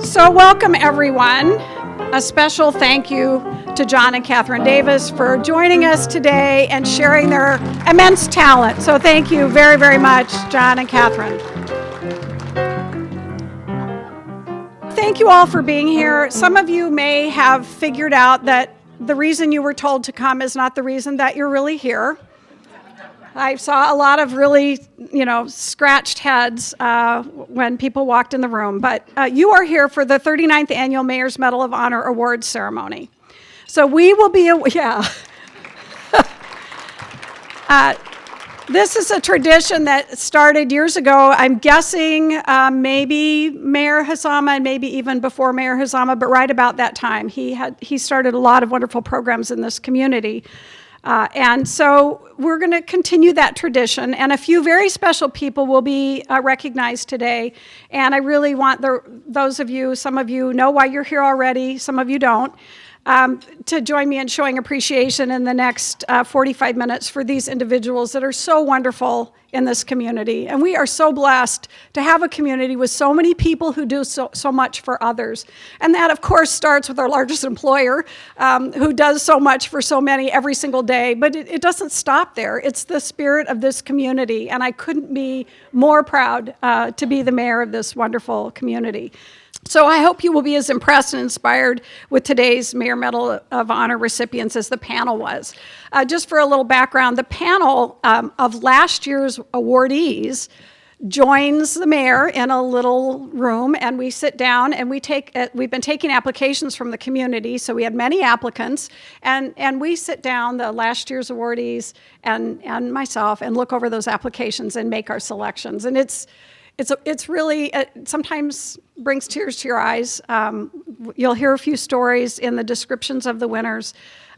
So welcome everyone. A special thank you to John and Catherine Davis for joining us today and sharing their immense talent. So thank you very, very much, John and Catherine. Thank you all for being here. Some of you may have figured out that the reason you were told to come is not the reason that you're really here. I saw a lot of really, scratched heads when people walked in the room. But you are here for the 39th Annual Mayor's Medal of Honor Awards ceremony. So we will be, this is a tradition that started years ago. I'm guessing maybe Mayor Hazama and maybe even before Mayor Hazama, but right about that time. He started a lot of wonderful programs in this community. And so we're going to continue that tradition, and a few very special people will be recognized today. And I really want those of you, some of you know why you're here already, some of you don't, to join me in showing appreciation in the next 45 minutes for these individuals that are so wonderful in this community. And we are so blessed to have a community with so many people who do so much for others. And that, of course, starts with our largest employer, who does so much for so many every single day. But it doesn't stop there. It's the spirit of this community. And I couldn't be more proud to be the mayor of this wonderful community. So I hope you will be as impressed and inspired with today's Mayor Medal of Honor recipients as the panel was. Just for a little background, the panel of last year's awardees joins the mayor in a little room, and we sit down and we've been taking applications from the community, so we had many applicants, and we sit down, the last year's awardees and myself, and look over those applications and make our selections. And it's really, sometimes brings tears to your eyes. You'll hear a few stories in the descriptions of the winners.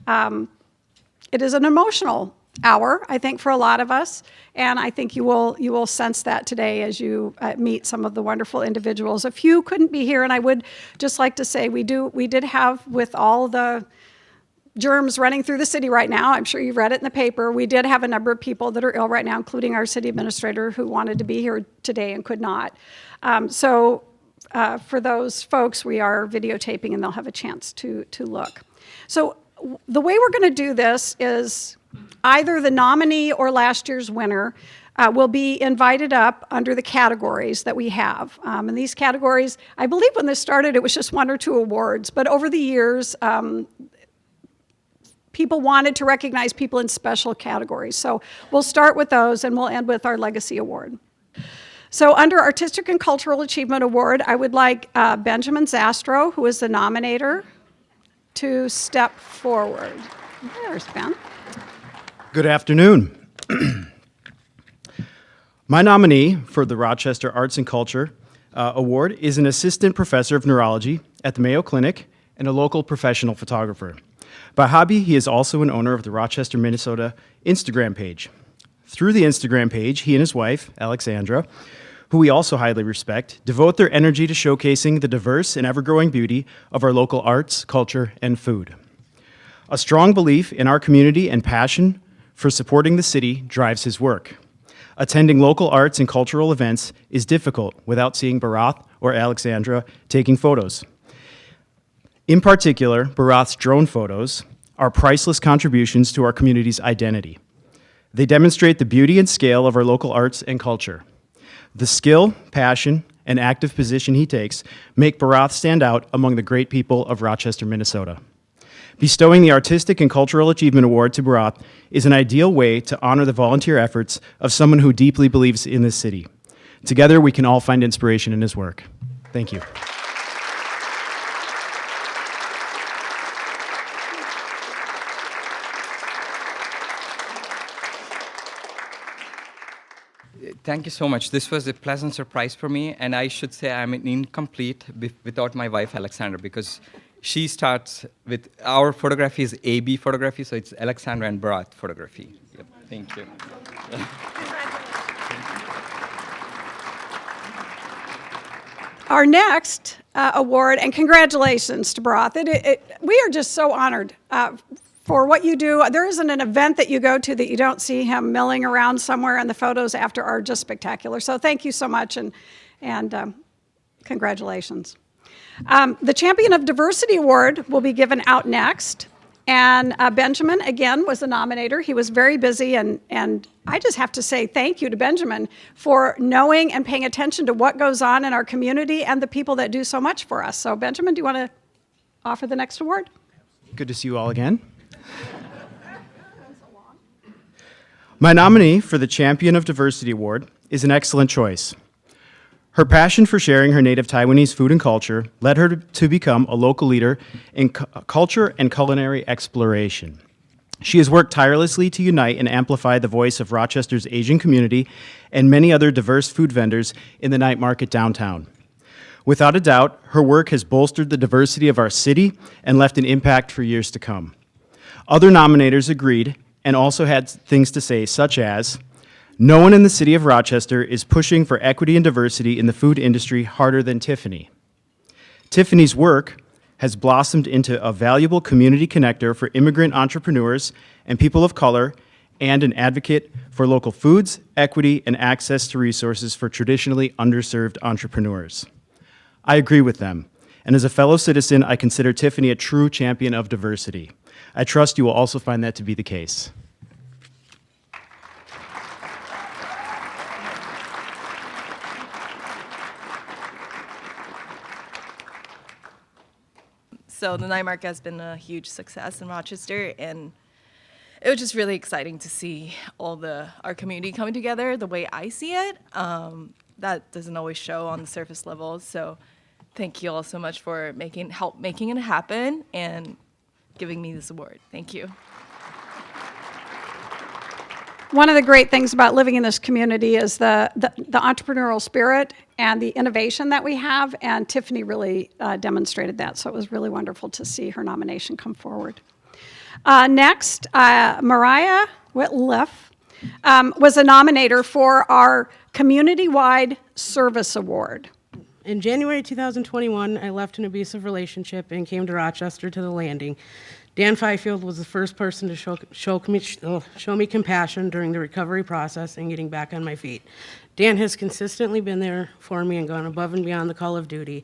It is an emotional hour, I think, for a lot of us, and I think you will sense that today as you meet some of the wonderful individuals. A few couldn't be here, and I would just like to say we did have, with all the germs running through the city right now, I'm sure you've read it in the paper, we did have a number of people that are ill right now, including our city administrator who wanted to be here today and could not. So for those folks, we are videotaping and they'll have a chance to look. So the way we're going to do this is either the nominee or last year's winner will be invited up under the categories that we have. And these categories, I believe when this started, it was just 1 or 2 awards, but over the years, people wanted to recognize people in special categories. So we'll start with those and we'll end with our Legacy Award. So under Artistic and Cultural Achievement Award, I would like Benjamin Zastro, who is the nominator, to step forward. There's Ben. Good afternoon. My nominee for the Rochester Arts and Culture Award is an assistant professor of neurology at the Mayo Clinic and a local professional photographer. By hobby, he is also an owner of the Rochester, Minnesota Instagram page. Through the Instagram page, he and his wife, Alexandra, who we also highly respect, devote their energy to showcasing the diverse and ever-growing beauty of our local arts, culture, and food. A strong belief in our community and passion for supporting the city drives his work. Attending local arts and cultural events is difficult without seeing Barath or Alexandra taking photos. In particular, Barath's drone photos are priceless contributions to our community's identity. They demonstrate the beauty and scale of our local arts and culture. The skill, passion, and active position he takes make Barath stand out among the great people of Rochester, Minnesota. Bestowing the Artistic and Cultural Achievement Award to Barath is an ideal way to honor the volunteer efforts of someone who deeply believes in this city. Together, we can all find inspiration in his work. Thank you. Thank you so much. This was a pleasant surprise for me, and I should say I'm incomplete without my wife, Alexandra, because she starts with, our photography is AB photography, so it's Alexandra and Barath photography. Yep. Thank you. Our next award, and congratulations to Barath. We are just so honored for what you do. There isn't an event that you go to that you don't see him milling around somewhere, and the photos after are just spectacular. So thank you so much, and congratulations. The Champion of Diversity Award will be given out next. And Benjamin, again, was the nominator. He was very busy, and I just have to say thank you to Benjamin for knowing and paying attention to what goes on in our community and the people that do so much for us. So, Benjamin, do you want to offer the next award? Good to see you all again. My nominee for the Champion of Diversity Award is an excellent choice. Her passion for sharing her native Taiwanese food and culture led her to become a local leader in culture and culinary exploration. She has worked tirelessly to unite and amplify the voice of Rochester's Asian community and many other diverse food vendors in the night market downtown. Without a doubt, her work has bolstered the diversity of our city and left an impact for years to come. Other nominators agreed and also had things to say, such as, "No one in the city of Rochester is pushing for equity and diversity in the food industry harder than Tiffany. Tiffany's work has blossomed into a valuable community connector for immigrant entrepreneurs and people of color and an advocate for local foods, equity, and access to resources for traditionally underserved entrepreneurs." I agree with them, and as a fellow citizen, I consider Tiffany a true champion of diversity. I trust you will also find that to be the case. So the night market has been a huge success in Rochester, and it was just really exciting to see our community coming together the way I see it. That doesn't always show on the surface level. So thank you all so much for help making it happen and giving me this award. Thank you. One of the great things about living in this community is the entrepreneurial spirit and the innovation that we have, and Tiffany really demonstrated that, so it was really wonderful to see her nomination come forward. Next, Mariah Whitliff was a nominator for our Communitywide Service Award. In January 2021, I left an abusive relationship and came to Rochester to the Landing. Dan Fifield was the first person to show me compassion during the recovery process and getting back on my feet. Dan has consistently been there for me and gone above and beyond the call of duty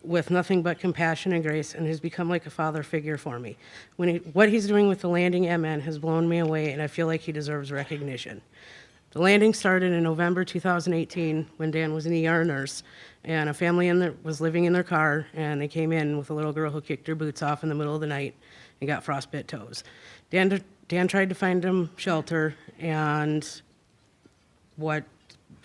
with nothing but compassion and grace, and has become like a father figure for me. What he's doing with the Landing MN has blown me away, and I feel like he deserves recognition. The Landing started in November 2018 when Dan was an ER nurse, and a family was living in their car, and they came in with a little girl who kicked her boots off in the middle of the night and got frostbite toes. Dan tried to find him shelter, and what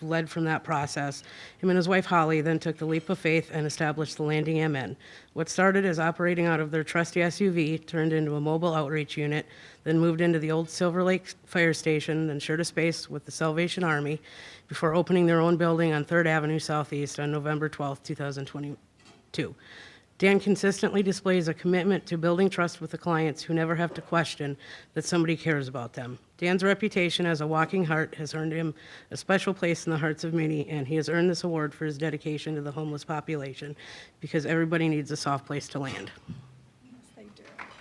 led from that process, him and his wife Holly then took the leap of faith and established the Landing MN. What started as operating out of their trusty SUV turned into a mobile outreach unit, then moved into the old Silver Lake Fire Station, then shared a space with the Salvation Army before opening their own building on 3rd Avenue Southeast on November 12, 2022. Dan consistently displays a commitment to building trust with the clients who never have to question that somebody cares about them. Dan's reputation as a walking heart has earned him a special place in the hearts of many, and he has earned this award for his dedication to the homeless population, because everybody needs a soft place to land. Yes, they do. I'm going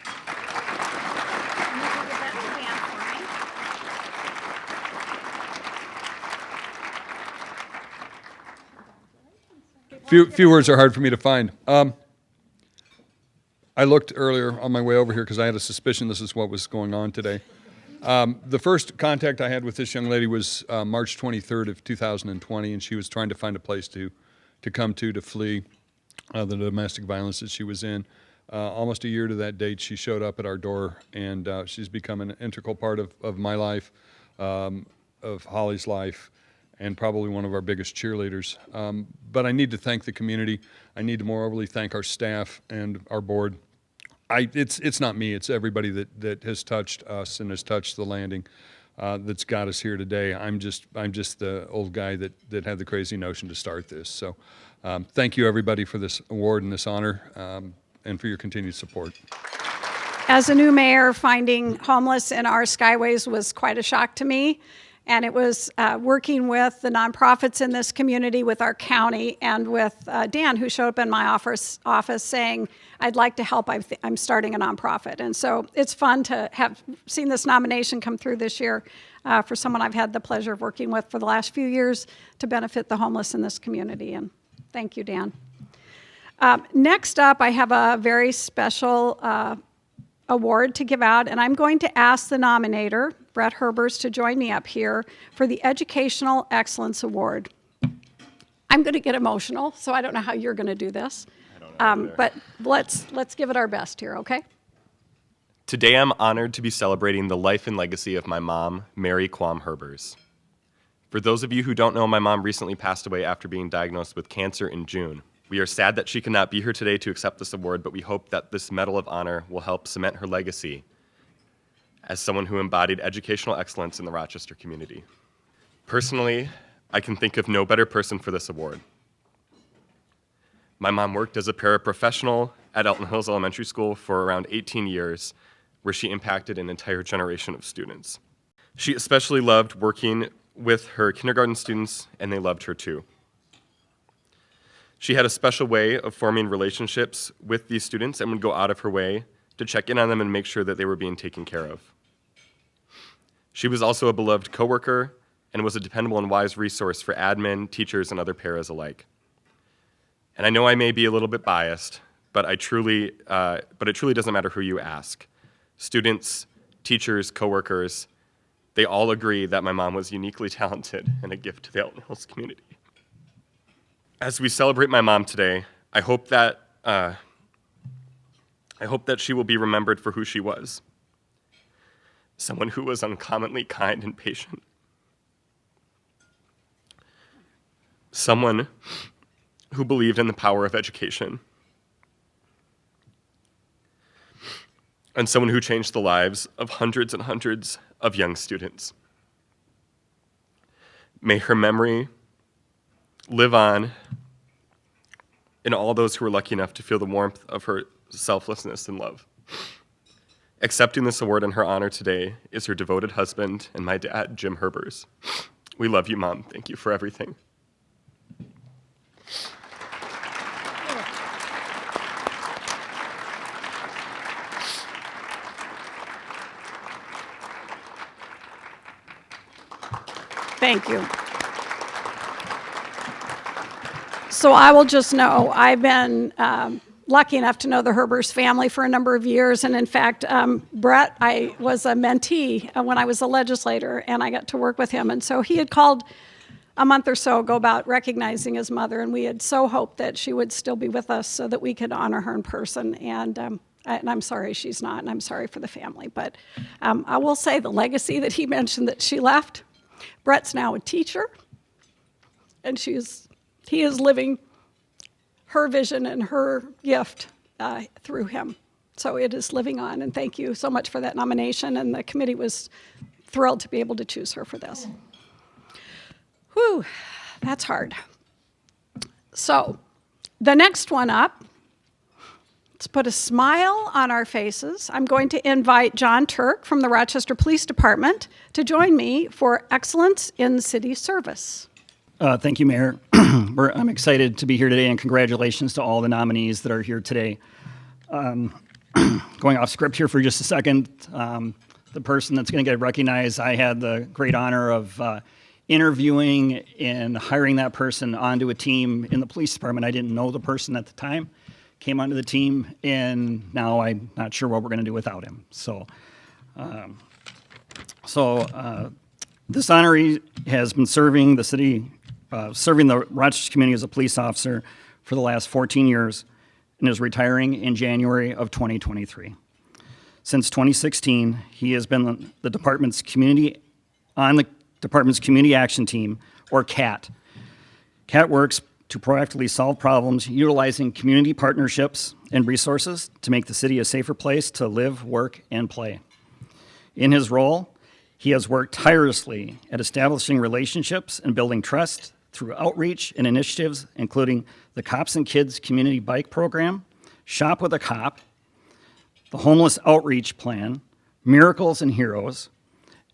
to give that to Dan for me. Few words are hard for me to find. I looked earlier on my way over here because I had a suspicion this is what was going on today. The first contact I had with this young lady was March 23rd of 2020, and she was trying to find a place to come to flee the domestic violence that she was in. Almost a year to that date, she showed up at our door, and she's become an integral part of my life, of Holly's life, and probably one of our biggest cheerleaders. But I need to thank the community. I need to moreoverly thank our staff and our board. It's not me, it's everybody that has touched us and has touched the Landing that's got us here today. I'm just the old guy that had the crazy notion to start this. So thank you everybody for this award and this honor, and for your continued support. As a new mayor, finding homeless in our skyways was quite a shock to me. And it was working with the nonprofits in this community, with our county, and with Dan, who showed up in my office saying, "I'd like to help. I'm starting a nonprofit." And so it's fun to have seen this nomination come through this year for someone I've had the pleasure of working with for the last few years to benefit the homeless in this community. And thank you, Dan. Next up, I have a very special award to give out, and I'm going to ask the nominator, Brett Herbers, to join me up here for the Educational Excellence Award. I'm going to get emotional, so I don't know how you're going to do this, but let's give it our best here, okay? Today I'm honored to be celebrating the life and legacy of my mom, Mary Quam Herbers. For those of you who don't know, my mom recently passed away after being diagnosed with cancer in June. We are sad that she cannot be here today to accept this award, but we hope that this Medal of Honor will help cement her legacy as someone who embodied educational excellence in the Rochester community. Personally, I can think of no better person for this award. My mom worked as a paraprofessional at Elton Hills Elementary School for around 18 years, where she impacted an entire generation of students. She especially loved working with her kindergarten students, and they loved her too. She had a special way of forming relationships with these students and would go out of her way to check in on them and make sure that they were being taken care of. She was also a beloved coworker and was a dependable and wise resource for admin, teachers, and other paras alike. And I know I may be a little bit biased, but it truly doesn't matter who you ask. Students, teachers, coworkers, they all agree that my mom was uniquely talented and a gift to the Elton Hills community. As we celebrate my mom today, I hope that she will be remembered for who she was. Someone who was uncommonly kind and patient. Someone who believed in the power of education. And someone who changed the lives of hundreds and hundreds of young students. May her memory live on in all those who were lucky enough to feel the warmth of her selflessness and love. Accepting this award in her honor today is her devoted husband and my dad, Jim Herbers. We love you, Mom. Thank you for everything. Thank you. So I will just know, I've been lucky enough to know the Herbers family for a number of years. And in fact, Brett, I was a mentee when I was a legislator, and I got to work with him. And so he had called a month or so ago about recognizing his mother, and we had so hoped that she would still be with us so that we could honor her in person. And I'm sorry she's not, and I'm sorry for the family. But I will say the legacy that he mentioned that she left, Brett's now a teacher, and he is living her vision and her gift through him. So it is living on, and thank you so much for that nomination, and the committee was thrilled to be able to choose her for this. Whew, that's hard. So the next one up, let's put a smile on our faces. I'm going to invite John Turk from the Rochester Police Department to join me for Excellence in City Service. Thank you, Mayor. I'm excited to be here today, and congratulations to all the nominees that are here today. Going off script here for just a second, the person that's going to get recognized, I had the great honor of interviewing and hiring that person onto a team in the police department. I didn't know the person at the time, came onto the team, and now I'm not sure what we're going to do without him. So this honoree has been serving the city, serving the Rochester community as a police officer for the last 14 years and is retiring in January of 2023. Since 2016, he has been the department's community action team, or CAT. CAT works to proactively solve problems utilizing community partnerships and resources to make the city a safer place to live, work, and play. In his role, he has worked tirelessly at establishing relationships and building trust through outreach and initiatives, including the Cops and Kids Community Bike Program, Shop with a Cop, the Homeless Outreach Plan, Miracles and Heroes,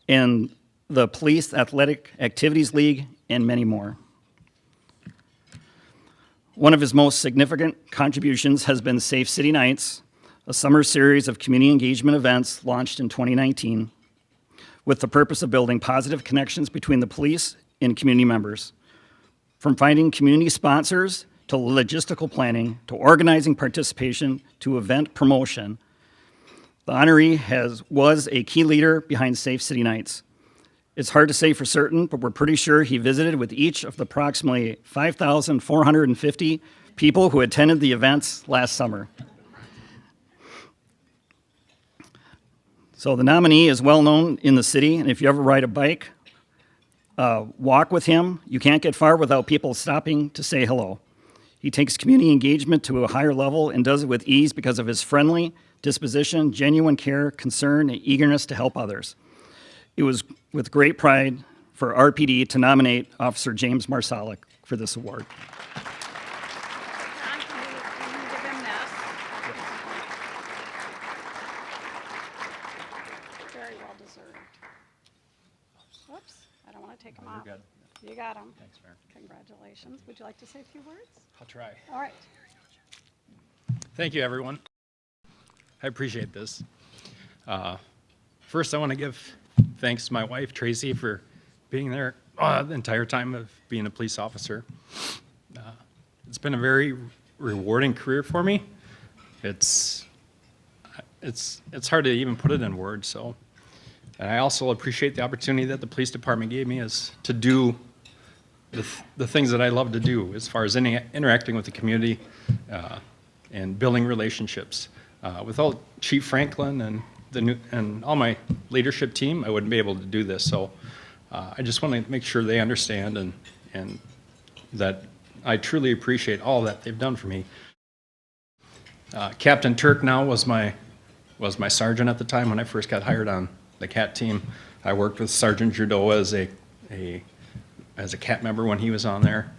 and the Police Athletic Activities League, and many more. One of his most significant contributions has been Safe City Nights, a summer series of community engagement events launched in 2019 with the purpose of building positive connections between the police and community members. From finding community sponsors to to logistical planning, to organizing participation, to event promotion, the honoree was a key leader behind Safe City Nights. It's hard to say for certain, but we're pretty sure he visited with each of the approximately 5,450 people who attended the events last summer. So the nominee is well known in the city, and if you ever ride a bike, walk with him, you can't get far without people stopping to say hello. He takes community engagement to a higher level and does it with ease because of his friendly disposition, genuine care, concern, and eagerness to help others. It was with great pride for RPD to nominate Officer James Marsalic for this award. John, can you give him this? Very well deserved. Whoops, I don't want to take him off. You're good. You got him. Thanks, Mayor. Congratulations. Would you like to say a few words? I'll try. All right. Thank you, everyone. I appreciate this. First, I want to give thanks to my wife, Tracy, for being there the entire time of being a police officer. It's been a very rewarding career for me. It's hard to even put it in words. So, and I also appreciate the opportunity that the police department gave me is to do the things that I love to do as far as interacting with the community and building relationships. Without Chief Franklin and all my leadership team, I wouldn't be able to do this. So I just want to make sure they understand and that I truly appreciate all that they've done for me. Captain Turk now was my sergeant at the time when I first got hired on the CAT team. I worked with Sergeant Trudeau as a CAT member when he was on there.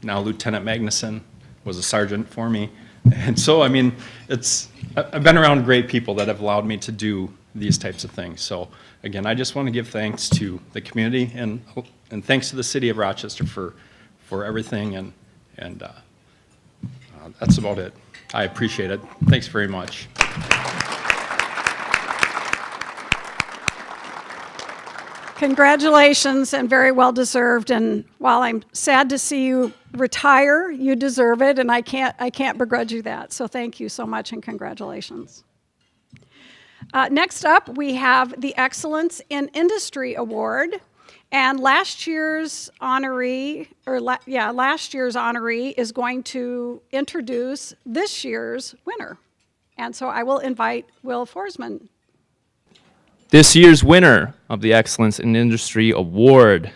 Now Lieutenant Magnuson was a sergeant for me. And so, I mean, I've been around great people that have allowed me to do these types of things. So again, I just want to give thanks to the community and thanks to the city of Rochester for everything. And that's about it. I appreciate it. Thanks very much. Congratulations, and very well deserved. And while I'm sad to see you retire, you deserve it, and I can't begrudge you that. So thank you so much, and congratulations. Next up, we have the Excellence in Industry Award, and last year's honoree is going to introduce this year's winner. And so I will invite Will Forsman. This year's winner of the Excellence in Industry Award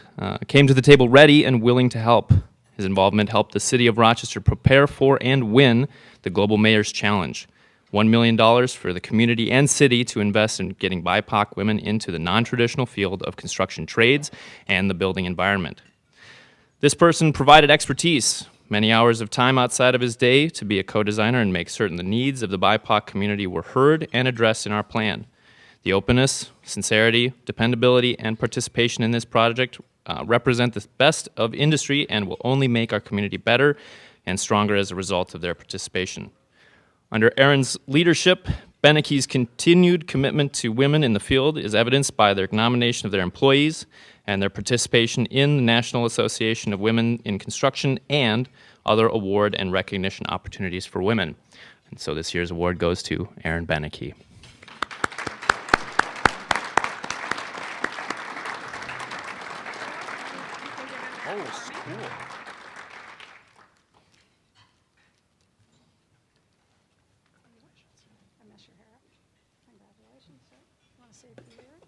came to the table ready and willing to help. His involvement helped the city of Rochester prepare for and win the Global Mayor's Challenge. $1 million for the community and city to invest in getting BIPOC women into the non-traditional field of construction trades and the building environment. This person provided expertise, many hours of time outside of his day to be a co-designer and make certain the needs of the BIPOC community were heard and addressed in our plan. The openness, sincerity, dependability, and participation in this project represent the best of industry and will only make our community better and stronger as a result of their participation. Under Aaron's leadership, Beneke's continued commitment to women in the field is evidenced by their nomination of their employees and their participation in the National Association of Women in Construction and other award and recognition opportunities for women. And so this year's award goes to Aaron Beneke.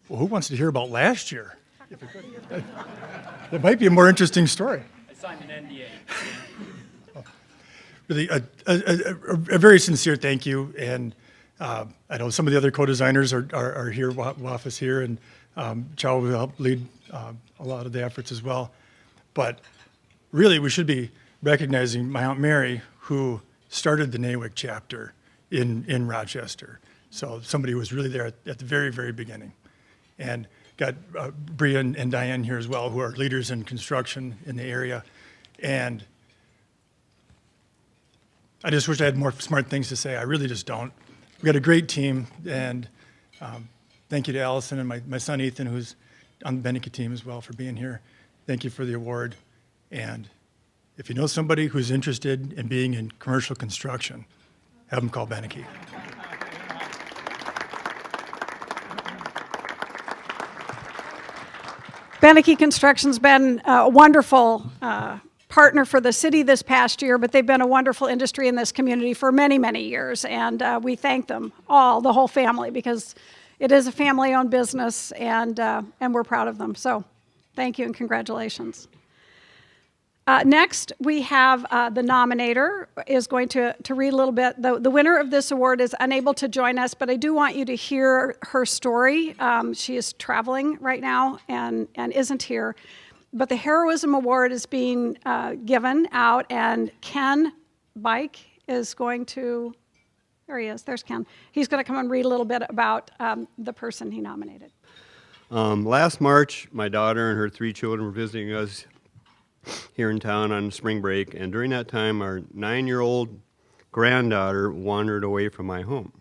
Well, who wants to hear about last year? That might be a more interesting story. I signed an NDA. Really, a very sincere thank you, and I know some of the other co-designers are here, Waf is here, and Chow will help lead a lot of the efforts as well. But really, we should be recognizing my Aunt Mary, who started the NAWIC chapter in Rochester. So somebody who was really there at the very, very beginning. And got Bria and Diane here as well, who are leaders in construction in the area. And I just wish I had more smart things to say. I really just don't. We've got a great team, and thank you to Allison and my son Ethan, who's on the Beneke team as well, for being here. Thank you for the award, and If you know somebody who's interested in being in commercial construction, have them call Beneke. Beneke Construction's been a wonderful partner for the city this past year, but they've been a wonderful industry in this community for many, many years, and we thank them all, the whole family, because it is a family-owned business, and we're proud of them. So thank you and congratulations. Next, we have the nominator is going to read a little bit. The winner of this award is unable to join us, but I do want you to hear her story. She is traveling right now and isn't here. But the Heroism Award is being given out, and Ken Bike is going to, there he is, there's Ken. He's going to come and read a little bit about the person he nominated. Last March, my daughter and her 3 children were visiting us here in town on spring break, and during that time, our 9-year-old granddaughter wandered away from my home.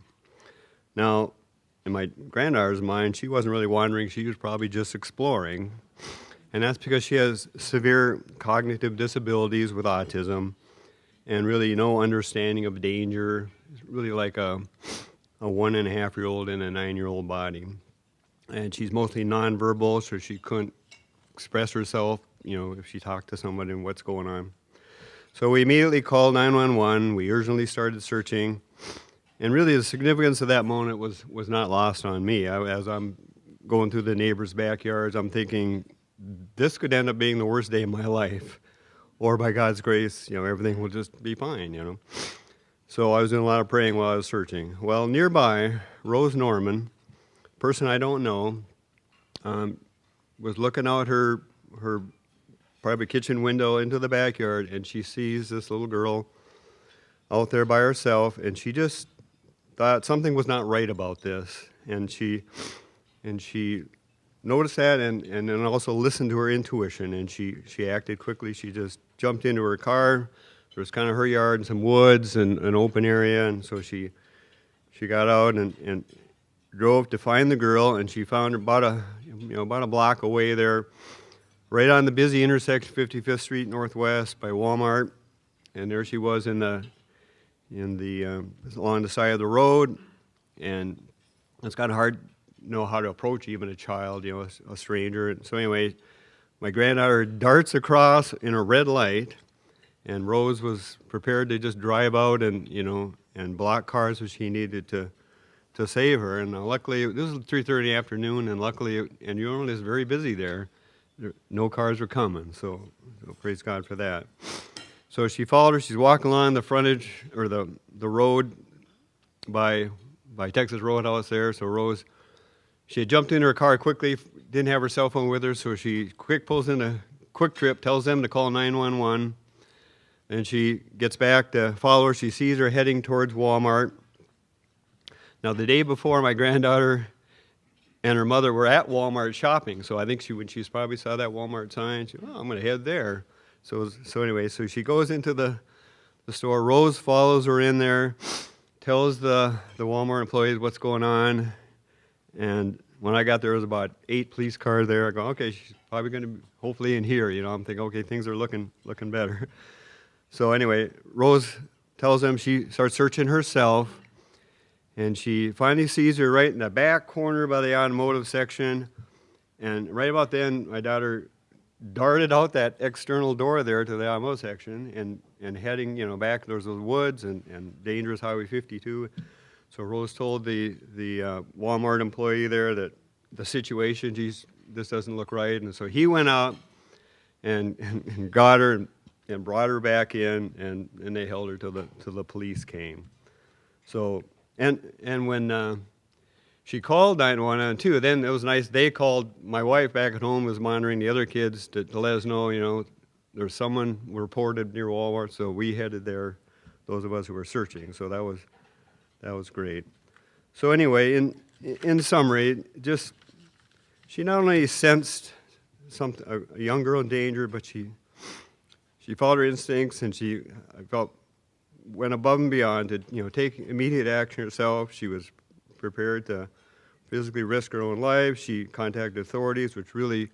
Now, in my granddaughter's mind, she wasn't really wandering, she was probably just exploring, and that's because she has severe cognitive disabilities with autism, and really no understanding of danger. It's really like a 1.5-year-old in a 9-year-old body. And she's mostly nonverbal, so she couldn't express herself, you know, if she talked to somebody and what's going on. So we immediately called 911. We urgently started searching. And really the significance of that moment was not lost on me. As I'm going through the neighbors' backyards, I'm thinking, this could end up being the worst day of my life. Or by God's grace, you know, everything will just be fine, you know. So I was doing a lot of praying while I was searching. Well, nearby, Rose Norman, person I don't know, was looking out her private kitchen window into the backyard, and she sees this little girl out there by herself, and she just thought something was not right about this, and she noticed that, and then also listened to her intuition, and she acted quickly. She just jumped into her car. There was kind of her yard and some woods and an open area, and so she got out and drove to find the girl, and she found her about a block away there, right on the busy intersection, 55th Street Northwest by Walmart, and there she was along the side of the road, and it's kind of hard to know how to approach even a child, you know, a stranger. And so anyway, my granddaughter darts across in a red light, and Rose was prepared to just drive out and, you know, and block cars if she needed to save her. And luckily, this was 3:30 in the afternoon, and luckily, and you know, it's very busy there. No cars were coming, so praise God for that. So she followed her. She's walking along the frontage, or the road by Texas Roadhouse there. So Rose, she had jumped into her car quickly, didn't have her cell phone with her, so she pulls in a Quick Trip, tells them to call 911, and she gets back to follow her. She sees her heading towards Walmart. Now, the day before, my granddaughter and her mother were at Walmart shopping, so I think when she probably saw that Walmart sign, she, I'm going to head there. So anyway, so she goes into the store. Rose follows her in there, tells the Walmart employees what's going on, and when I got there, there was about 8 police cars there. I go, okay, she's probably going to be hopefully in here. You know, I'm thinking, okay, things are looking better. So anyway, Rose tells them she starts searching herself, and she finally sees her right in the back corner by the automotive section. And right about then, my daughter darted out that external door there to the automotive section and heading, you know, back. There's those woods and dangerous Highway 52. So Rose told the Walmart employee there that the situation, geez, this doesn't look right. And so he went out and got her and brought her back in, and they held her till the police came. So. And when she called 911 too, then it was nice. They called my wife back at home, was monitoring the other kids to let us know, you know, there's someone reported near Walmart. So we headed there, those of us who were searching. So that was great. So anyway, in summary, just she not only sensed a young girl in danger, but she followed her instincts, and I felt went above and beyond to, you know, take immediate action herself. She was prepared to physically risk her own life. She contacted authorities, which really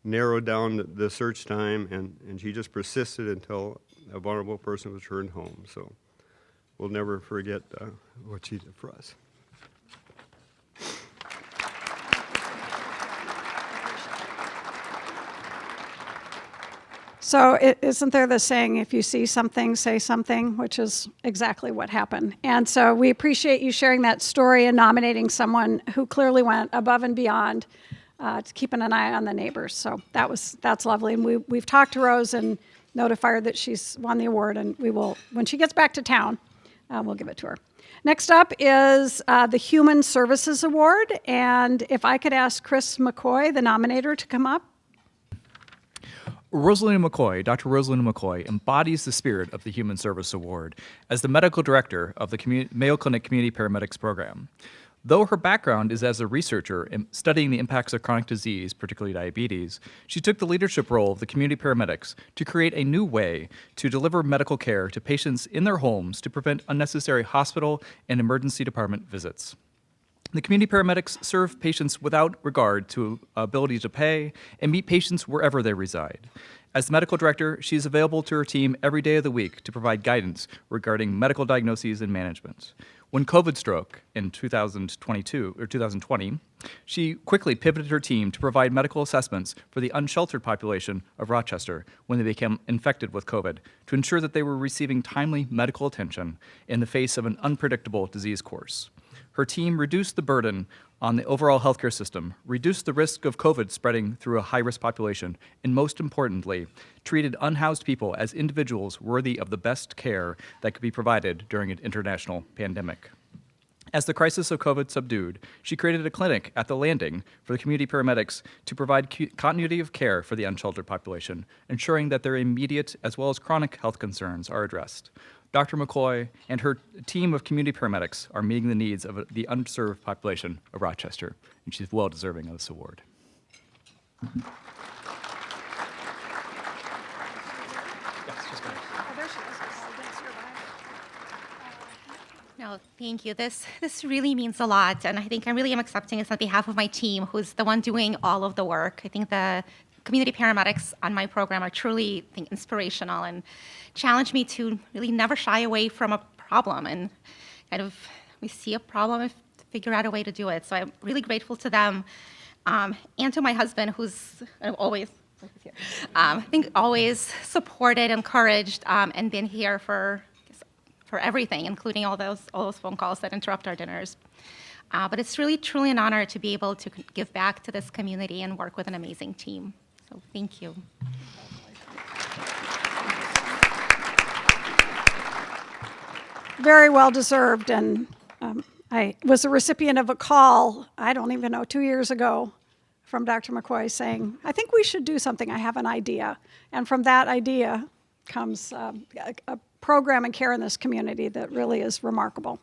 narrowed down the search time, and she just persisted until a vulnerable person was returned home. So we'll never forget what she did for us. So isn't there the saying, if you see something, say something, which is exactly what happened. And so we appreciate you sharing that story and nominating someone who clearly went above and beyond to keeping an eye on the neighbors. So that's lovely. And we've talked to Rose and notified her that she's won the award, and we will, when she gets back to town, we'll give it to her. Next up is the Human Services Award. And if I could ask Chris McCoy, the nominator, to come up. Rosalina McCoy, Dr. Rosalina McCoy, embodies the spirit of the Human Service Award as the medical director of the Mayo Clinic Community Paramedics Program. Though her background is as a researcher studying the impacts of chronic disease, particularly diabetes, she took the leadership role of the community paramedics to create a new way to deliver medical care to patients in their homes to prevent unnecessary hospital and emergency department visits. The community paramedics serve patients without regard to ability to pay and meet patients wherever they reside. As the medical director, she is available to her team every day of the week to provide guidance regarding medical diagnoses and management. When COVID struck in 2020, she quickly pivoted her team to provide medical assessments for the unsheltered population of Rochester when they became infected with COVID to ensure that they were receiving timely medical attention in the face of an unpredictable disease course. Her team reduced the burden on the overall healthcare system, reduced the risk of COVID spreading through a high-risk population, and most importantly, treated unhoused people as individuals worthy of the best care that could be provided during an international pandemic. As the crisis of COVID subdued, she created a clinic at the Landing for the community paramedics to provide continuity of care for the unsheltered population, ensuring that their immediate as well as chronic health concerns are addressed. Dr. McCoy and her team of community paramedics are meeting the needs of the underserved population of Rochester, and she's well deserving of this award. No, thank you. This really means a lot, and I think I really am accepting this on behalf of my team, who's the one doing all of the work. I think the community paramedics on my program are truly, I think, inspirational and challenge me to really never shy away from a problem and kind of we see a problem and figure out a way to do it. So I'm really grateful to them and to my husband, who's always, I think, always supported, encouraged, and been here for everything, including all those phone calls that interrupt our dinners. But it's really, truly an honor to be able to give back to this community and work with an amazing team. So thank you. Very well deserved, and I was a recipient of a call, I don't even know, 2 years ago from Dr. McCoy saying, I think we should do something, I have an idea. And from that idea comes a program and care in this community that really is remarkable.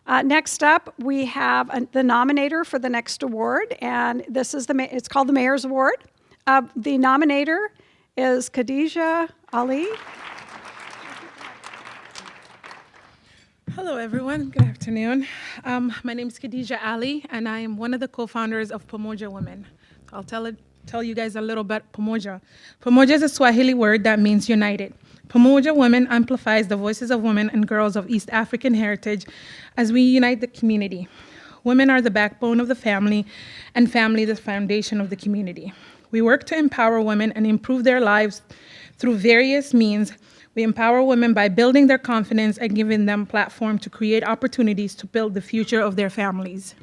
Next up, we have the nominator for the next award, and this is it's called the Mayor's Award. The nominator is Khadija Ali. Hello, everyone. Good afternoon. My name is Khadija Ali, and I am one of the co-founders of Pamoja Women. I'll tell you guys a little bit Pamoja. Pamoja is a Swahili word that means united. Pamoja Women amplifies the voices of women and girls of East African heritage as we unite the community. Women are the backbone of the family, and family the foundation of the community. We work to empower women and improve their lives through various means. We empower women by building their confidence and giving them a platform to create opportunities to build the future of their families.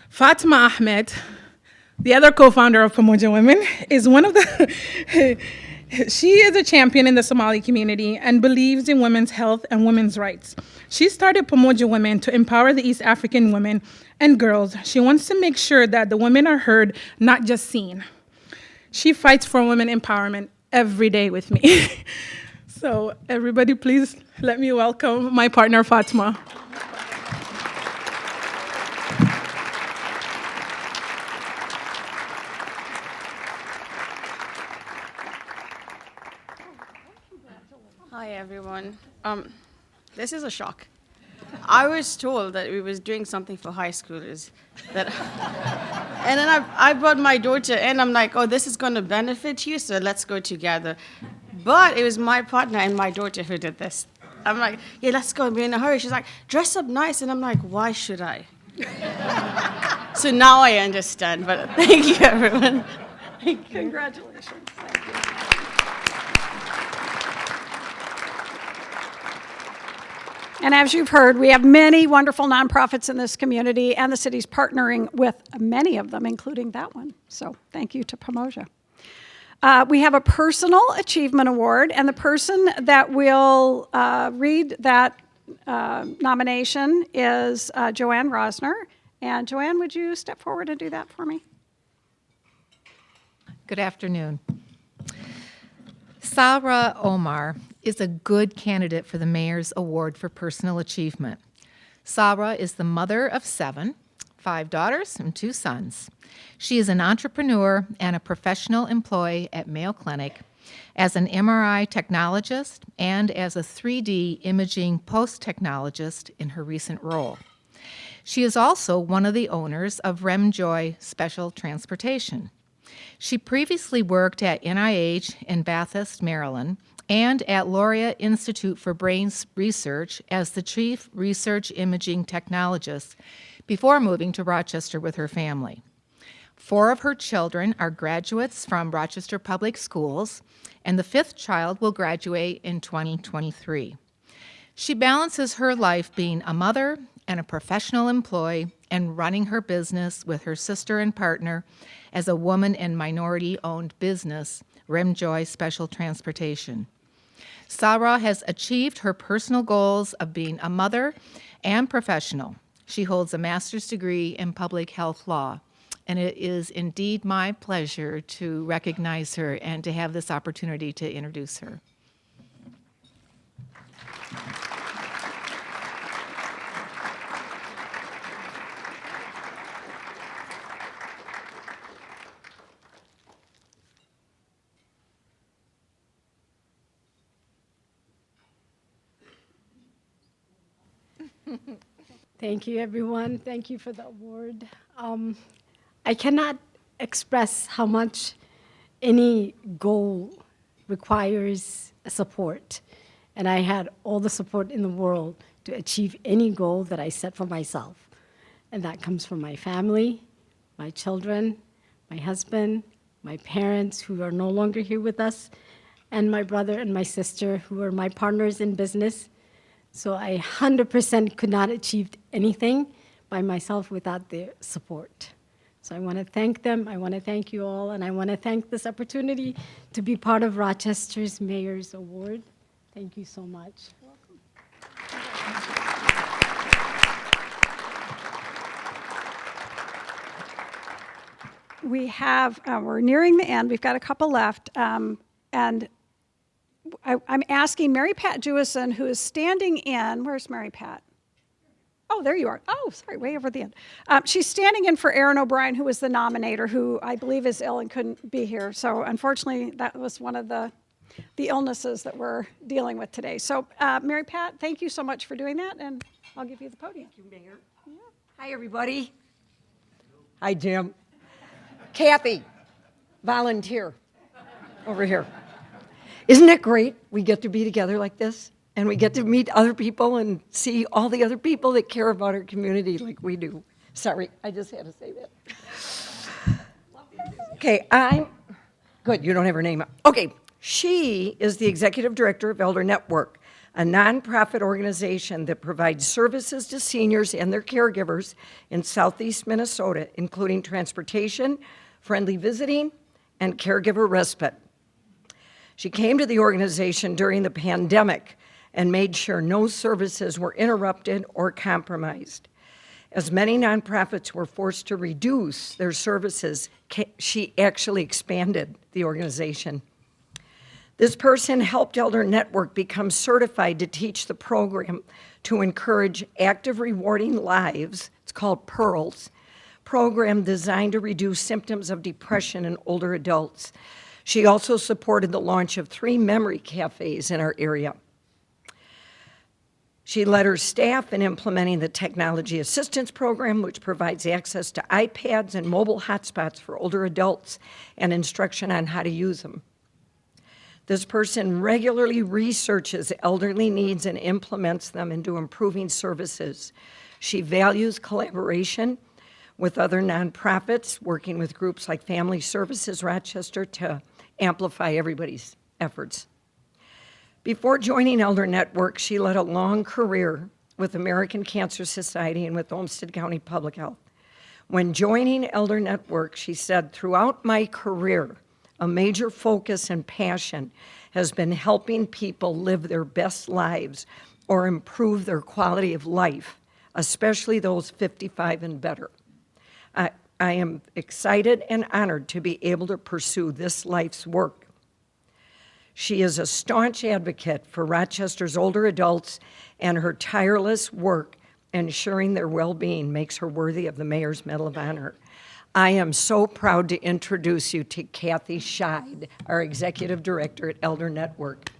Fatima Ahmed, the other co-founder of Pamoja Women, is one of the... She is a champion in the Somali community and believes in women's health and women's rights. She started Pamoja Women to empower the East African women and girls. She wants to make sure that the women are heard, not just seen. She fights for women empowerment every day with me. So everybody, please let me welcome my partner, Fatima. Hi, everyone. This is a shock. I was told that we was doing something for high schoolers. That And then I brought my daughter in. I'm like, oh, this is going to benefit you, so let's go together. But it was my partner and my daughter who did this. I'm like, yeah, let's go. We're in a hurry. She's like, dress up nice. And I'm like, why should I? So now I understand. But thank you, everyone. Thank you. Congratulations. Thank you. And as you've heard, we have many wonderful nonprofits in this community, and the city's partnering with many of them, including that one. So thank you to Pomoja. We have a Personal Achievement Award, and the person that will read that nomination is Joanne Rosner. And Joanne, would you step forward and do that for me? Good afternoon. Sarah Omar is a good candidate for the Mayor's Award for Personal Achievement. Sarah is the mother of 7, 5 daughters and 2 sons. She is an entrepreneur and a professional employee at Mayo Clinic as an MRI technologist and as a 3D imaging post-technologist in her recent role. She is also one of the owners of RemJoy Special Transportation. She previously worked at NIH in Bathurst, Maryland, and at Laureate Institute for Brain Research as the Chief Research Imaging Technologist before moving to Rochester with her family. 4 of her children are graduates from Rochester Public Schools, and the 5th child will graduate in 2023. She balances her life being a mother and a professional employee and running her business with her sister and partner as a woman and minority-owned business, RemJoy Special Transportation. Sarah has achieved her personal goals of being a mother and professional. She holds a master's degree in public health law, and it is indeed my pleasure to recognize her and to have this opportunity to introduce her. Thank you, everyone. Thank you for the award. I cannot express how much any goal requires support. And I had all the support in the world to achieve any goal that I set for myself. And that comes from my family, my children, my husband, my parents who are no longer here with us, and my brother and my sister who are my partners in business. So I 100% could not achieve anything by myself without their support. So I want to thank them, I want to thank you all, and I want to thank this opportunity to be part of Rochester's Mayor's Award. Thank you so much. We have, we're nearing the end. We've got a couple left. And I'm asking Mary Pat Jewison, who is standing in, where's Mary Pat? Oh, there you are. Oh, sorry, way over the end. She's standing in for Aaron O'Brien, who was the nominator, who I believe is ill and couldn't be here. So unfortunately, that was one of the illnesses that we're dealing with today. So Mary Pat, thank you so much for doing that, and I'll give you the podium. Thank you, Mayor. Yeah. Hi, everybody. Hi, Jim. Kathy, volunteer over here. Isn't it great we get to be together like this? And we get to meet other people and see all the other people that care about our community like we do. Sorry, I just had to say that. Okay, good, you don't have her name up. Okay, she is the executive director of Elder Network, a nonprofit organization that provides services to seniors and their caregivers in southeast Minnesota, including transportation, friendly visiting, and caregiver respite. She came to the organization during the pandemic and made sure no services were interrupted or compromised. As many nonprofits were forced to reduce their services, she actually expanded the organization. This person helped Elder Network become certified to teach the program to encourage active, rewarding lives. It's called PEARLS, program designed to reduce symptoms of depression in older adults. She also supported the launch of 3 memory cafes in our area. She led her staff in implementing the Technology Assistance Program, which provides access to iPads and mobile hotspots for older adults and instruction on how to use them. This person regularly researches elderly needs and implements them into improving services. She values collaboration with other nonprofits, working with groups like Family Services Rochester to amplify everybody's efforts. Before joining Elder Network, she led a long career with American Cancer Society and with Olmsted County Public Health. When joining Elder Network, she said, "Throughout my career, a major focus and passion has been helping people live their best lives or improve their quality of life, especially those 55 and better. I am excited and honored to be able to pursue this life's work." She is a staunch advocate for Rochester's older adults, and her tireless work ensuring their well-being makes her worthy of the Mayor's Medal of Honor. I am so proud to introduce you to Kathy Scheid, our Executive Director at Elder Network.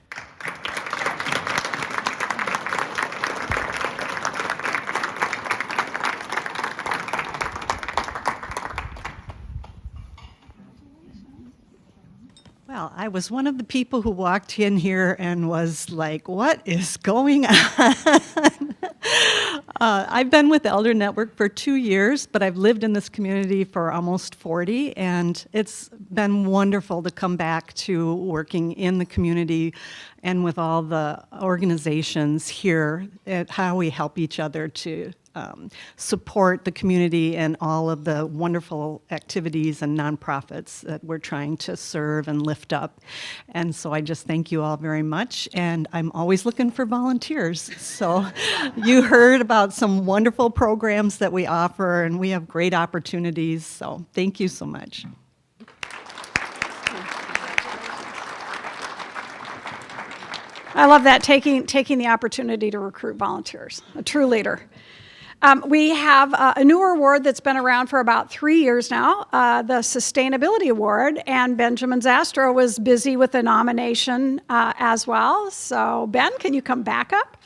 Well, I was one of the people who walked in here and was like, what is going on? I've been with Elder Network for 2 years, but I've lived in this community for almost 40, and it's been wonderful to come back to working in the community and with all the organizations here at how we help each other to support the community and all of the wonderful activities and nonprofits that we're trying to serve and lift up. And so I just thank you all very much, and I'm always looking for volunteers. So you heard about some wonderful programs that we offer, and we have great opportunities, so thank you so much. I love that, taking the opportunity to recruit volunteers, a true leader. We have a newer award that's been around for about 3 years now, the Sustainability Award, and Benjamin Zastro was busy with the nomination as well. So Ben, can you come back up?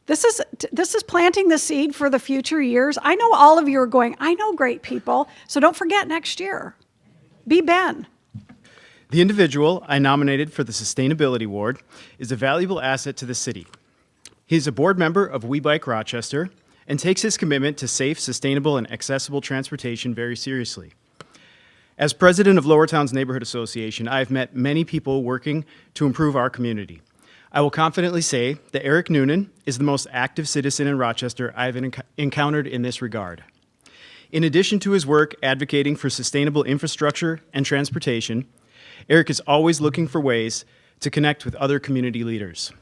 This is planting the seed for the future years. I know all of you are going, I know great people, so don't forget next year. Be Ben. The individual I nominated for the Sustainability Award is a valuable asset to the city. He is a board member of We Bike Rochester and takes his commitment to safe, sustainable, and accessible transportation very seriously. As president of Lower Towns Neighborhood Association, I have met many people working to improve our community. I will confidently say that Eric Noonan is the most active citizen in Rochester I've encountered in this regard. In addition to his work advocating for sustainable infrastructure and transportation, Eric is always looking for ways to connect with other community leaders.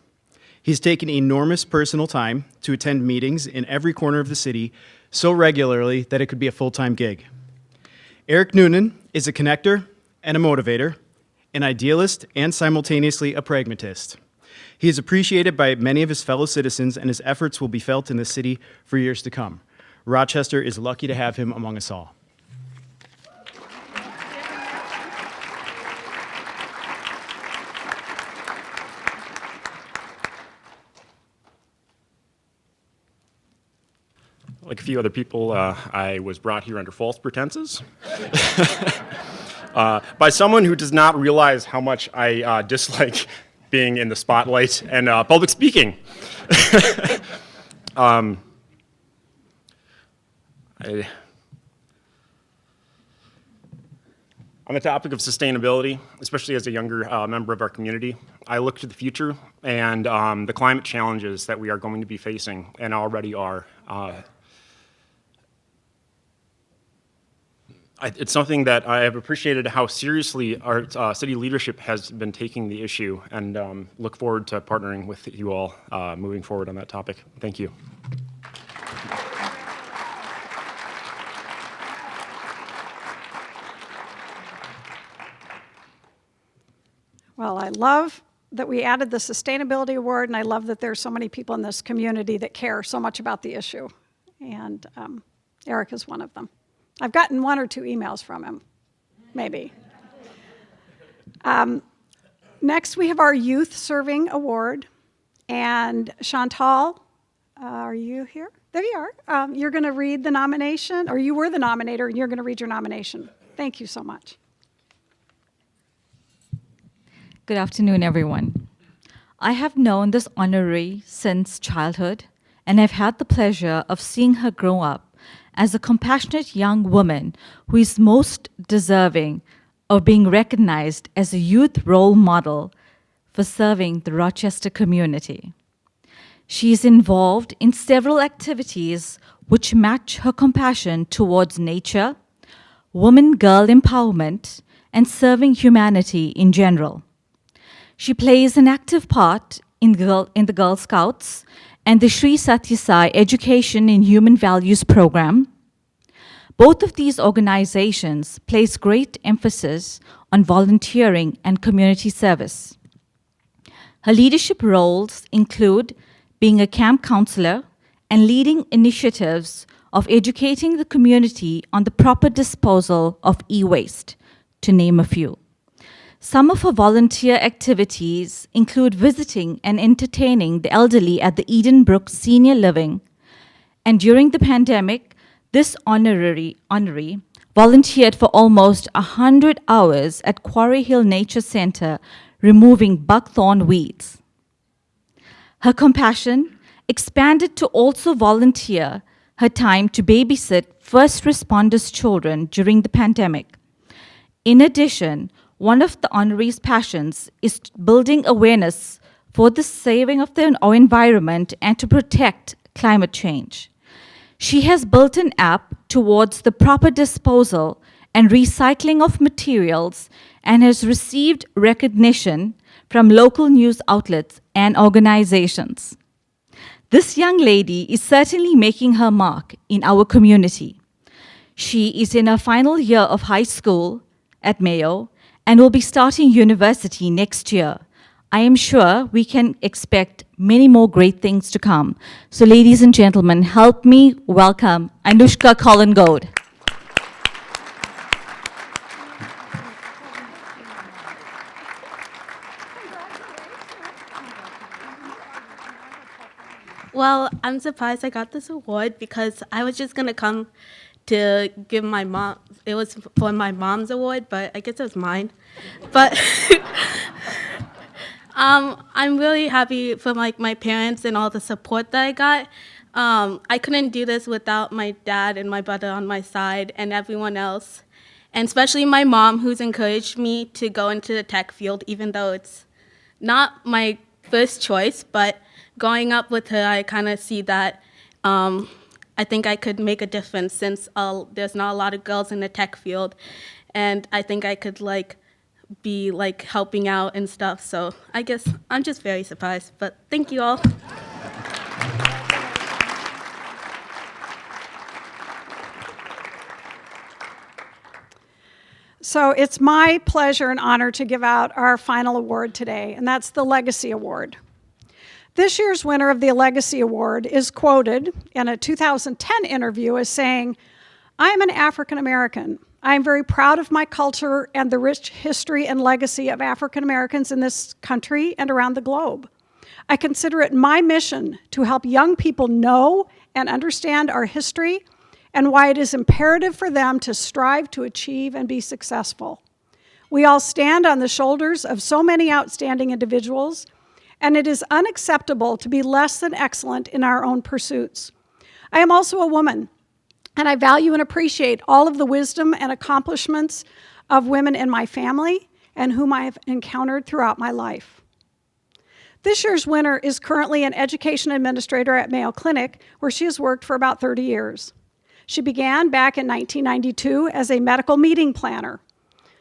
He's taken enormous personal time to attend meetings in every corner of the city so regularly that it could be a full-time gig. Eric Noonan is a connector and a motivator, an idealist and simultaneously a pragmatist. He is appreciated by many of his fellow citizens, and his efforts will be felt in the city for years to come. Rochester is lucky to have him among us all. Like a few other people, I was brought here under false pretenses by someone who does not realize how much I dislike being in the spotlight and public speaking. On the topic of sustainability, especially as a younger member of our community, I look to the future and the climate challenges that we are going to be facing and already are. It's something that I have appreciated how seriously our city leadership has been taking the issue, and look forward to partnering with you all moving forward on that topic. Thank you. Well, I love that we added the Sustainability Award, and I love that there's so many people in this community that care so much about the issue. And Eric is one of them. I've gotten 1 or 2 emails from him, maybe. Next, we have our Youth Serving Award. And Chantal, are you here? There you are. You're going to read the nomination, or you were the nominator, and you're going to read your nomination. Thank you so much. Good afternoon, everyone. I have known this honoree since childhood, and I've had the pleasure of seeing her grow up as a compassionate young woman who is most deserving of being recognized as a youth role model for serving the Rochester community. She is involved in several activities which match her compassion towards nature, woman-girl empowerment, and serving humanity in general. She plays an active part in the Girl Scouts and the Sri Sathya Sai Education in Human Values program. Both of these organizations place great emphasis on volunteering and community service. Her leadership roles include being a camp counselor and leading initiatives of educating the community on the proper disposal of e-waste, to name a few. Some of her volunteer activities include visiting and entertaining the elderly at the Edenbrook Senior Living, and during the pandemic, this honoree volunteered for almost 100 hours at Quarry Hill Nature Center, removing buckthorn weeds. Her compassion expanded to also volunteer her time to babysit first responders' children during the pandemic. In addition, one of the honoree's passions is building awareness for the saving of our environment and to protect climate change. She has built an app towards the proper disposal and recycling of materials and has received recognition from local news outlets and organizations. This young lady is certainly making her mark in our community. She is in her final year of high school at Mayo and will be starting university next year. I am sure we can expect many more great things to come. So ladies and gentlemen, help me welcome Anushka Collingwood. Well, I'm surprised I got this award because I was just gonna come to give my mom, it was for my mom's award, but I guess it was mine. But I'm really happy for my parents and all the support that I got. I couldn't do this without my dad and my brother on my side and everyone else. And especially my mom, who's encouraged me to go into the tech field, even though it's not my first choice, but growing up with her, I kind of see that I think I could make a difference since there's not a lot of girls in the tech field, and I think I could be helping out and stuff. So I guess I'm just very surprised, but thank you all. So it's my pleasure and honor to give out our final award today, and that's the Legacy Award. This year's winner of the Legacy Award is quoted in a 2010 interview as saying, "I am an African American. I am very proud of my culture and the rich history and legacy of African Americans in this country and around the globe. I consider it my mission to help young people know and understand our history and why it is imperative for them to strive to achieve and be successful. We all stand on the shoulders of so many outstanding individuals, and it is unacceptable to be less than excellent in our own pursuits. I am also a woman, and I value and appreciate all of the wisdom and accomplishments of women in my family and whom I have encountered throughout my life." This year's winner is currently an education administrator at Mayo Clinic, where she has worked for about 30 years. She began back in 1992 as a medical meeting planner.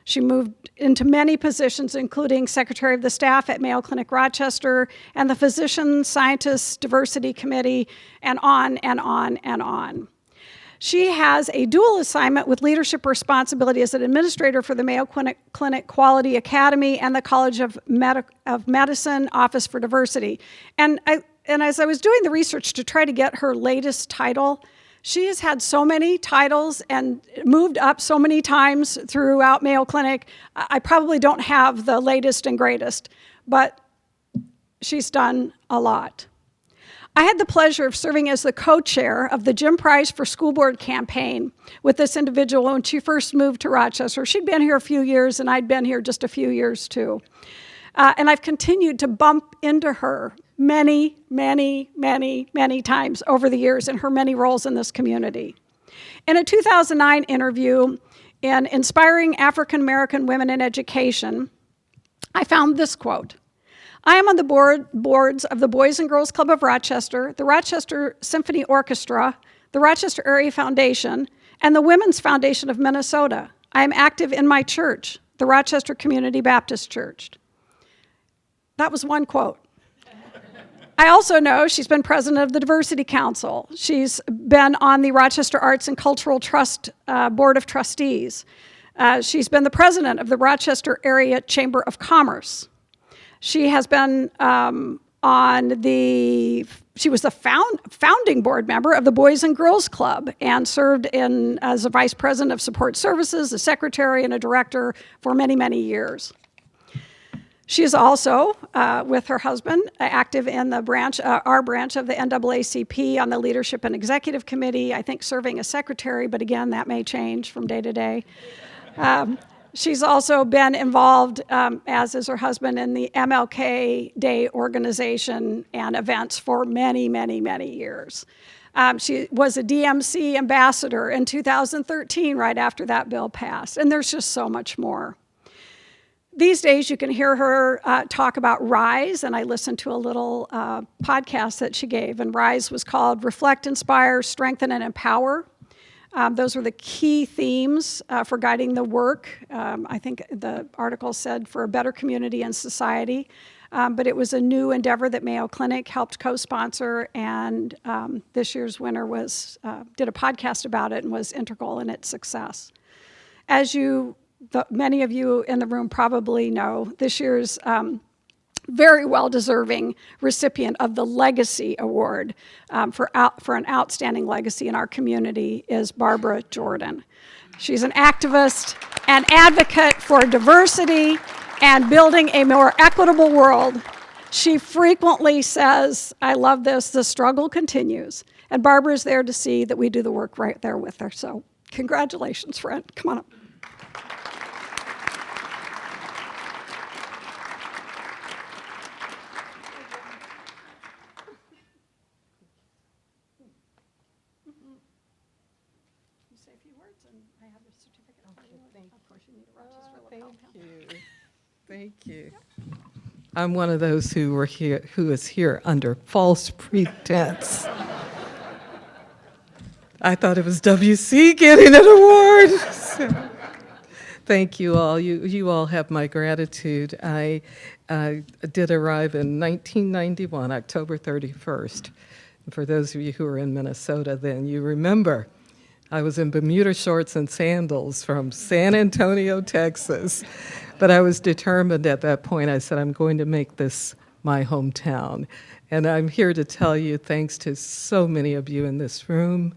She moved into many positions, including Secretary of the Staff at Mayo Clinic Rochester and the Physician Scientists Diversity Committee, and on and on and on. She has a dual assignment with leadership responsibility as an administrator for the Mayo Clinic Quality Academy and the College of Medicine Office for Diversity. And as I was doing the research to try to get her latest title, she has had so many titles and moved up so many times throughout Mayo Clinic. I probably don't have the latest and greatest, but she's done a lot. I had the pleasure of serving as the co-chair of the Jim Prize for School Board campaign with this individual when she first moved to Rochester. She'd been here a few years, and I'd been here just a few years too. And I've continued to bump into her many, many, many, many times over the years in her many roles in this community. In a 2009 interview in Inspiring African American Women in Education, I found this quote. I am on the boards of the Boys and Girls Club of Rochester, the Rochester Symphony Orchestra, the Rochester Area Foundation, and the Women's Foundation of Minnesota. I am active in my church, the Rochester Community Baptist Church. That was one quote. I also know she's been president of the Diversity Council. She's been on the Rochester Arts and Cultural Trust Board of Trustees. She's been the president of the Rochester Area Chamber of Commerce. She has been she was the founding board member of the Boys and Girls Club and served as a vice president of support services, a secretary, and a director for many, many years. She is also, with her husband, active in the our branch of the NAACP on the Leadership and Executive Committee, I think serving as secretary, but again, that may change from day to day. She's also been involved, as is her husband, in the MLK Day organization and events for many, many, many years. She was a DMC ambassador in 2013, right after that bill passed, and there's just so much more. These days, you can hear her talk about RISE, and I listened to a little podcast that she gave, and RISE was called Reflect, Inspire, Strengthen, and Empower. Those were the key themes for guiding the work. I think the article said for a better community and society, but it was a new endeavor that Mayo Clinic helped co-sponsor, and this year's winner did a podcast about it and was integral in its success. As many of you in the room probably know, this year's very well-deserving recipient of the Legacy Award for an outstanding legacy in our community is Barbara Jordan. She's an activist and advocate for diversity and building a more equitable world. She frequently says, I love this, the struggle continues. And Barbara is there to see that we do the work right there with her. So congratulations, friend. Come on up. Thank you. I'm one of those who is here under false pretense. I thought it was WC getting an award. So, thank you all. You all have my gratitude. I did arrive in 1991, October 31st. And for those of you who are in Minnesota, then you remember I was in Bermuda shorts and sandals from San Antonio, Texas. But I was determined at that point. I said, I'm going to make this my hometown. And I'm here to tell you, thanks to so many of you in this room,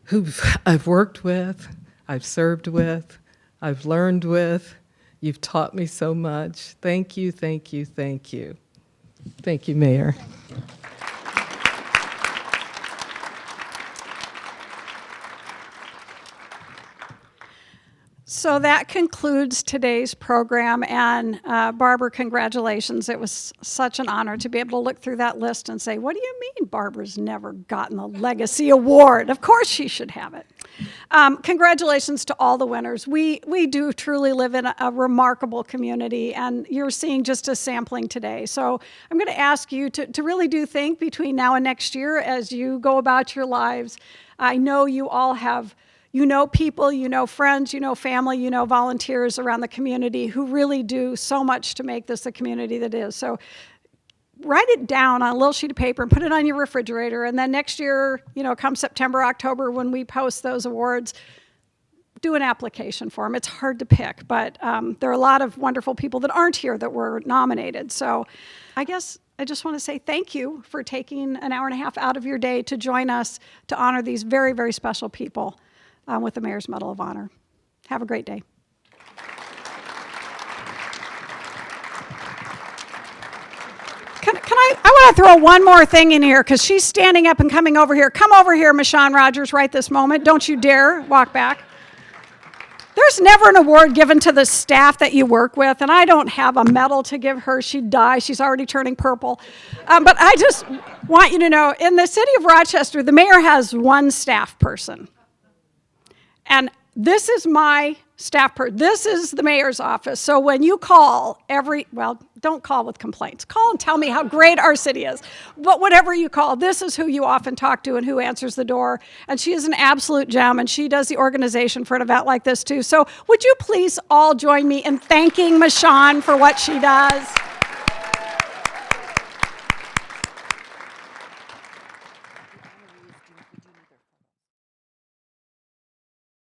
who I've worked with, I've served with, I've learned with. You've taught me so much. Thank you, thank you, thank you. Thank you, Mayor. So that concludes today's program, and Barbara, congratulations. It was such an honor to be able to look through that list and say, what do you mean Barbara's never gotten a Legacy Award? Of course she should have it. Congratulations to all the winners. We do truly live in a remarkable community, and you're seeing just a sampling today. So I'm going to ask you to really do think between now and next year as you go about your lives. I know you all have people, friends, family, volunteers around the community who really do so much to make this the community that is. So write it down on a little sheet of paper and put it on your refrigerator. And then next year, come September, October, when we post those awards, do an application for them. It's hard to pick, but there are a lot of wonderful people that aren't here that were nominated. So I guess I just want to say thank you for taking an hour and a half out of your day to join us to honor these very, very special people with the Mayor's Medal of Honor. Have a great day. I want to throw one more thing in here because she's standing up and coming over here. Come over here, Michonne Rogers, right this moment. Don't you dare walk back. There's never an award given to the staff that you work with, and I don't have a medal to give her. She'd die. She's already turning purple. But I just want you to know, in the city of Rochester, the mayor has one staff person. And this is my staff person. This is the mayor's office. So when you call don't call with complaints. Call and tell me how great our city is. But whatever you call, this is who you often talk to and who answers the door. And she is an absolute gem, and she does the organization for an event like this too. So would you please all join me in thanking Michonne for what she does?